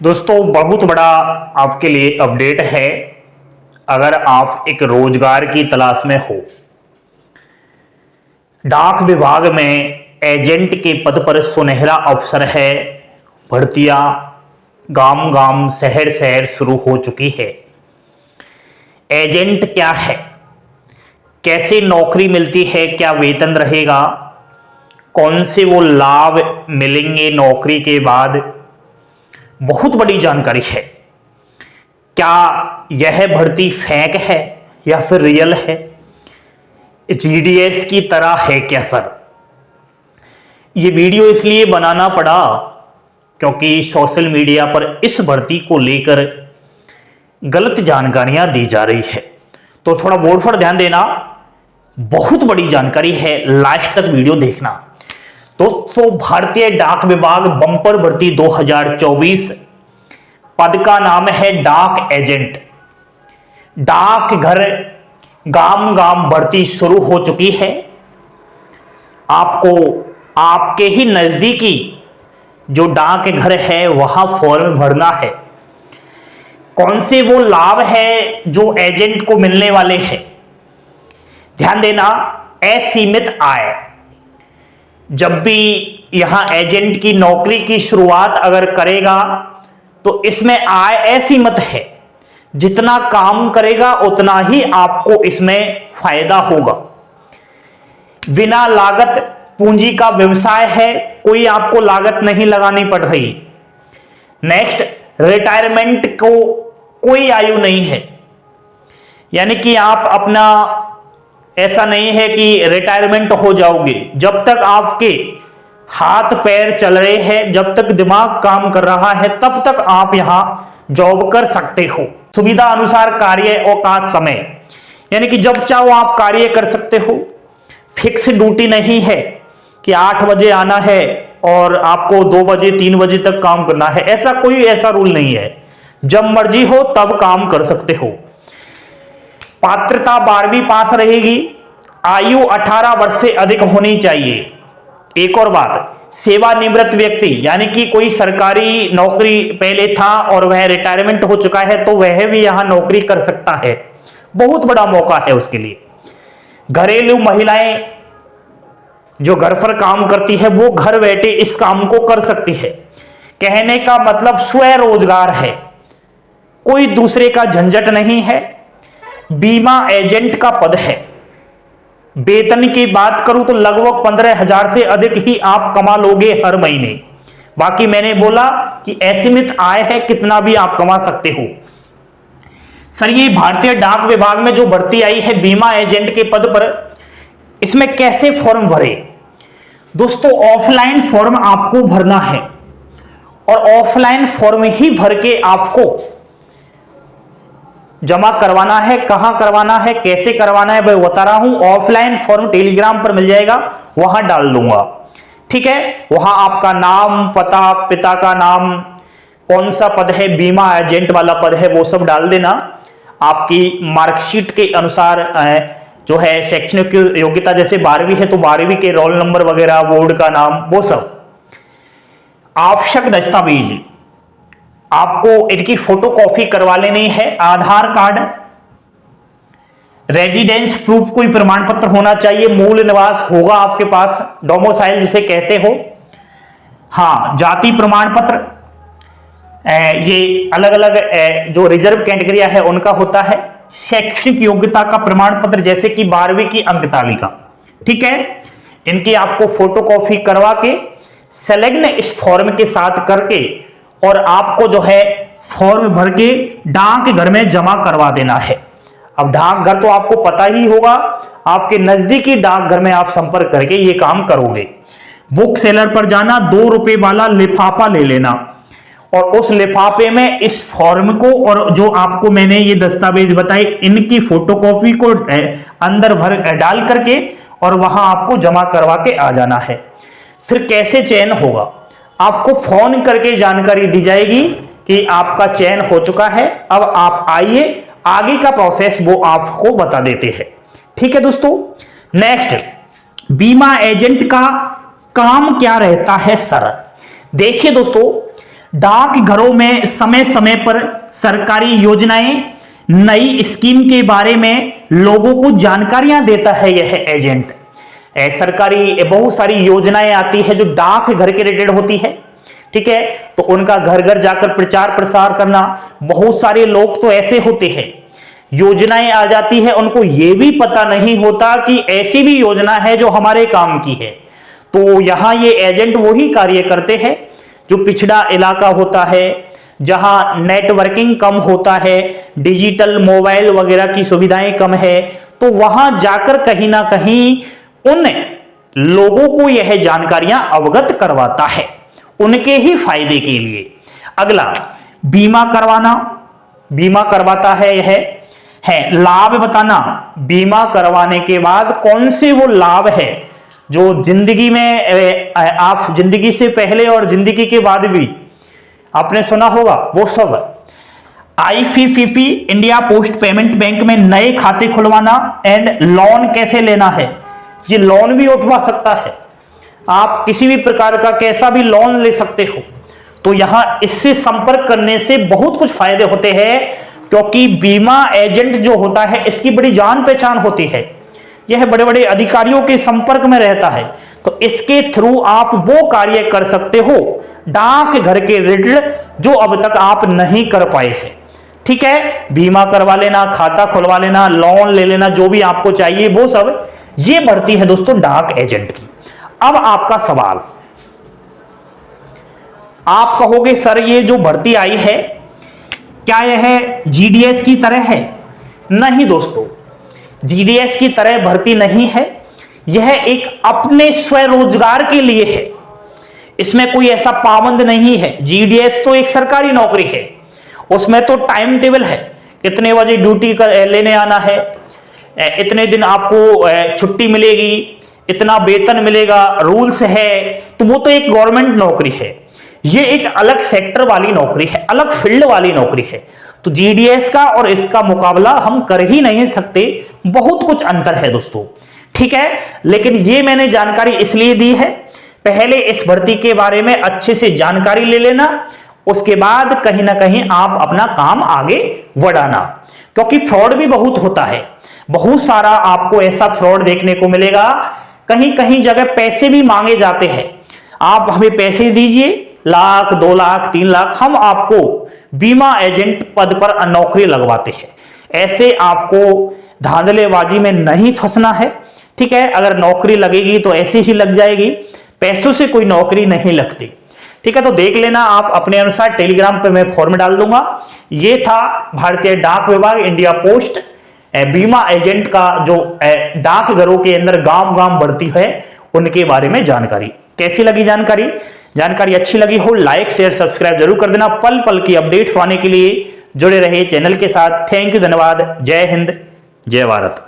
दोस्तों बहुत बड़ा आपके लिए अपडेट है। अगर आप एक रोजगार की तलाश में हो, डाक विभाग में एजेंट के पद पर सुनहरा अवसर है। भर्तियां गांव गांव शहर शहर शुरू हो चुकी है। एजेंट क्या है, कैसे नौकरी मिलती है, क्या वेतन रहेगा, कौन से वो लाभ मिलेंगे नौकरी के बाद, बहुत बड़ी जानकारी है। क्या यह भर्ती फेक है या फिर रियल है, जीडीएस की तरह है क्या सर? यह वीडियो इसलिए बनाना पड़ा क्योंकि सोशल मीडिया पर इस भर्ती को लेकर गलत जानकारियां दी जा रही है। तो थोड़ा बोर्ड पर ध्यान देना, बहुत बड़ी जानकारी है, लास्ट तक वीडियो देखना। तो भारतीय डाक विभाग बंपर भर्ती 2024, पद का नाम है डाक एजेंट। डाक घर गांव गांव भर्ती शुरू हो चुकी है। आपको आपके ही नजदीकी जो डाक घर है वहां फॉर्म भरना है। कौन से वो लाभ है जो एजेंट को मिलने वाले हैं? ध्यान देना, असीमित आय। जब भी यहां एजेंट की नौकरी की शुरुआत अगर करेगा तो इसमें आय असीमित है। जितना काम करेगा उतना ही आपको इसमें फायदा होगा। बिना लागत पूंजी का व्यवसाय है, कोई आपको लागत नहीं लगानी पड़ रही। नेक्स्ट, रिटायरमेंट को कोई आयु नहीं है, यानी कि आप अपना ऐसा नहीं है कि रिटायरमेंट हो जाओगे। जब तक आपके हाथ पैर चल रहे हैं, जब तक दिमाग काम कर रहा है, तब तक आप यहां जॉब कर सकते हो। सुविधा अनुसार कार्य अवकाश समय, यानी कि जब चाहो आप कार्य कर सकते हो। फिक्स ड्यूटी नहीं है कि 8 बजे आना है और आपको 2 बजे 3 बजे तक काम करना है, ऐसा रूल नहीं है। जब मर्जी हो तब काम कर सकते हो। पात्रता 12वीं पास रहेगी। आयु 18 वर्ष से अधिक होनी चाहिए। एक और बात, सेवानिवृत्त व्यक्ति, यानी कि कोई सरकारी नौकरी पहले था और वह रिटायरमेंट हो चुका है तो वह भी यहां नौकरी कर सकता है। बहुत बड़ा मौका है उसके लिए। घरेलू महिलाएं जो घर पर काम करती है वो घर बैठे इस काम को कर सकती है। कहने का मतलब स्वरोजगार है, कोई दूसरे का झंझट नहीं है। बीमा एजेंट का पद है। वेतन की बात करूं तो लगभग 15,000 से अधिक ही आप कमा लोगे हर महीने। बाकी मैंने बोला कि असीमित आय है, कितना भी आप कमा सकते हो। सर, ये भारतीय डाक विभाग में जो भर्ती आई है बीमा एजेंट के पद पर, इसमें कैसे फॉर्म भरे? दोस्तों, ऑफलाइन फॉर्म आपको भरना है और ऑफलाइन फॉर्म ही भर के आपको जमा करवाना है। कहां करवाना है, कैसे करवाना है, मैं बता रहा हूं। ऑफलाइन फॉर्म टेलीग्राम पर मिल जाएगा, वहां डाल दूंगा, ठीक है। वहां आपका नाम, पता, पिता का नाम, कौन सा पद है, बीमा एजेंट वाला पद है, वो सब डाल देना। आपकी मार्कशीट के अनुसार जो है शैक्षणिक योग्यता, जैसे 12वीं है तो 12वीं के रोल नंबर वगैरह, बोर्ड का नाम, वो सब। आवश्यक दस्तावेज, आपको इनकी फोटो कॉपी करवा लेनी है। आधार कार्ड, रेजिडेंस प्रूफ, कोई प्रमाण पत्र होना चाहिए। मूल निवास होगा आपके पास, डोमिसाइल जिसे कहते हो। हाँ, जाति प्रमाण पत्र, ये अलग अलग जो रिजर्व कैटेगरिया है उनका होता है। शैक्षणिक योग्यता का प्रमाण पत्र, जैसे कि 12वीं की अंक तालिका, ठीक है। इनकी आपको फोटो कॉपी करवा के संलग्न इस फॉर्म के साथ करके और आपको जो है फॉर्म भर के डाक घर में जमा करवा देना है। अब डाकघर तो आपको पता ही होगा, आपके नजदीकी डाकघर में आप संपर्क करके ये काम करोगे। बुक सेलर पर जाना, 2 रुपए वाला लिफाफा ले लेना और उस लिफाफे में इस फॉर्म को और जो आपको मैंने ये दस्तावेज बताए इनकी फोटोकॉपी को अंदर भर डाल करके और वहां आपको जमा करवा के आ जाना है। फिर कैसे चयन होगा, आपको फोन करके जानकारी दी जाएगी कि आपका चयन हो चुका है, अब आप आइए, आगे का प्रोसेस वो आपको बता देते हैं, ठीक है दोस्तों। नेक्स्ट, बीमा एजेंट का काम क्या रहता है सर? देखिए दोस्तों, डाक घरों में समय समय पर सरकारी योजनाएं, नई स्कीम के बारे में लोगों को जानकारियां देता है यह एजेंट। सरकारी बहुत सारी योजनाएं आती है जो डाक घर के रिलेटेड होती है, ठीक है, तो उनका घर घर जाकर प्रचार प्रसार करना। बहुत सारे लोग तो ऐसे होते हैं, योजनाएं आ जाती है, उनको यह भी पता नहीं होता कि ऐसी भी योजना है जो हमारे काम की है। तो यहां ये एजेंट वही कार्य करते हैं जो पिछड़ा इलाका होता है, जहां नेटवर्किंग कम होता है, डिजिटल मोबाइल वगैरह की सुविधाएं कम है, तो वहां जाकर कहीं ना कहीं उन लोगों को यह जानकारियां अवगत करवाता है उनके ही फायदे के लिए। अगला, बीमा करवाना, बीमा करवाता है यह है। लाभ बताना, बीमा करवाने के बाद कौन से वो लाभ है जो जिंदगी में आप जिंदगी से पहले और जिंदगी के बाद भी आपने सुना होगा, वो सब। IPPB India post payment bank में नए खाते खुलवाना एंड लोन कैसे लेना है, ये लोन भी उठवा सकता है, आप किसी भी प्रकार का कैसा भी लोन ले सकते हो। तो यहां इससे संपर्क करने से बहुत कुछ फायदे होते हैं, क्योंकि बीमा एजेंट जो होता है इसकी बड़ी जान पहचान होती है, यह बड़े बड़े अधिकारियों के संपर्क में रहता है, तो इसके थ्रू आप वो कार्य कर सकते हो डाक घर के रिलेटेड जो अब तक आप नहीं कर पाए हैं। ठीक है, बीमा करवा लेना, खाता खुलवा लेना, लोन ले लेना, जो भी आपको चाहिए वो सब, ये भर्ती है दोस्तों डाक एजेंट की। अब आपका सवाल, आप कहोगे सर ये जो भर्ती आई है क्या यह जीडीएस की तरह है? नहीं दोस्तों, जीडीएस की तरह भर्ती नहीं है, यह एक अपने स्वरोजगार के लिए है, इसमें कोई ऐसा पाबंद नहीं है। जीडीएस तो एक सरकारी नौकरी है, उसमें तो टाइम टेबल है, कितने बजे ड्यूटी लेने आना है, इतने दिन आपको छुट्टी मिलेगी, इतना वेतन मिलेगा, रूल्स है, तो वो तो एक गवर्नमेंट नौकरी है। ये एक अलग सेक्टर वाली नौकरी है, अलग फील्ड वाली नौकरी है, तो जीडीएस का और इसका मुकाबला हम कर ही नहीं सकते, बहुत कुछ अंतर है दोस्तों। ठीक है, लेकिन ये मैंने जानकारी इसलिए दी है, पहले इस भर्ती के बारे में अच्छे से जानकारी ले लेना, उसके बाद कहीं ना कहीं आप अपना काम आगे बढ़ाना, क्योंकि फ्रॉड भी बहुत होता है, बहुत सारा आपको ऐसा फ्रॉड देखने को मिलेगा, कहीं कहीं जगह पैसे भी मांगे जाते हैं, आप हमें पैसे दीजिए, लाख, 2 लाख, 3 लाख, हम आपको बीमा एजेंट पद पर नौकरी लगवाते हैं। ऐसे आपको धांधलेबाजी में नहीं फंसना है, ठीक है, अगर नौकरी लगेगी तो ऐसे ही लग जाएगी, पैसों से कोई नौकरी नहीं लगती। ठीक है, तो देख लेना आप अपने अनुसार, टेलीग्राम पे मैं फॉर्म डाल दूंगा। ये था भारतीय डाक विभाग इंडिया पोस्ट बीमा एजेंट का जो डाकघरों के अंदर गांव गांव भर्ती है उनके बारे में जानकारी। कैसी लगी जानकारी? जानकारी अच्छी लगी हो लाइक शेयर सब्सक्राइब जरूर कर देना। पल पल की अपडेट पाने के लिए जुड़े रहे चैनल के साथ। थैंक यू, धन्यवाद, जय हिंद, जय भारत।